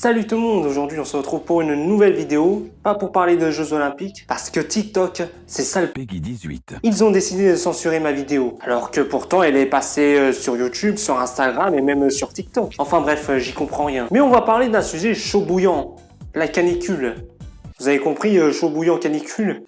Salut tout le monde, aujourd'hui on se retrouve pour une nouvelle vidéo, pas pour parler de Jeux Olympiques, parce que TikTok, c'est ça le Peggy 18. Ils ont décidé de censurer ma vidéo, alors que pourtant elle est passée sur YouTube, sur Instagram et même sur TikTok. Enfin bref, j'y comprends rien. Mais on va parler d'un sujet chaud bouillant, la canicule. Vous avez compris, chaud bouillant canicule?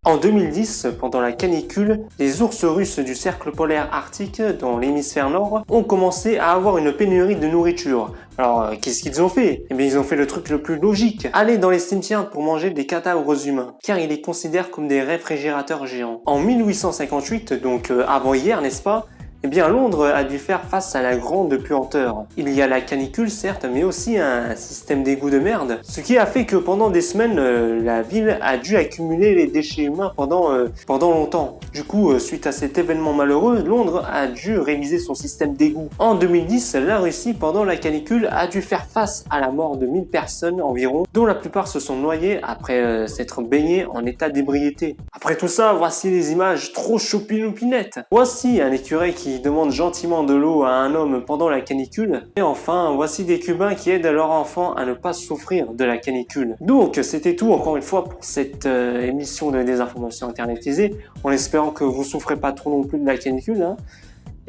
En 2010, pendant la canicule, les ours russes du cercle polaire arctique, dans l'hémisphère nord, ont commencé à avoir une pénurie de nourriture. Alors, qu'est-ce qu'ils ont fait? Eh bien, ils ont fait le truc le plus logique. Aller dans les cimetières pour manger des cadavres humains, car ils les considèrent comme des réfrigérateurs géants. En 1858, donc avant hier, n'est-ce pas? Eh bien, Londres a dû faire face à la grande puanteur. Il y a la canicule, certes, mais aussi un système d'égout de merde. Ce qui a fait que pendant des semaines, la ville a dû accumuler les déchets humains pendant longtemps. Du coup, suite à cet événement malheureux, Londres a dû réviser son système d'égout. En 2010, la Russie, pendant la canicule, a dû faire face à la mort de 1000 personnes environ, dont la plupart se sont noyées après s'être baignés en état d'ébriété. Après tout ça, voici les images trop choupinoupinettes. Voici un écureuil qui demande gentiment de l'eau à un homme pendant la canicule. Et enfin, voici des Cubains qui aident leurs enfants à ne pas souffrir de la canicule. Donc, c'était tout encore une fois pour cette émission de désinformation internetisée, en espérant que vous souffrez pas trop non plus de la canicule. Hein.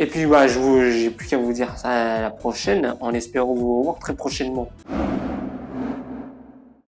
Et puis, j'ai plus qu'à vous dire ça à la prochaine, en espérant vous revoir très prochainement.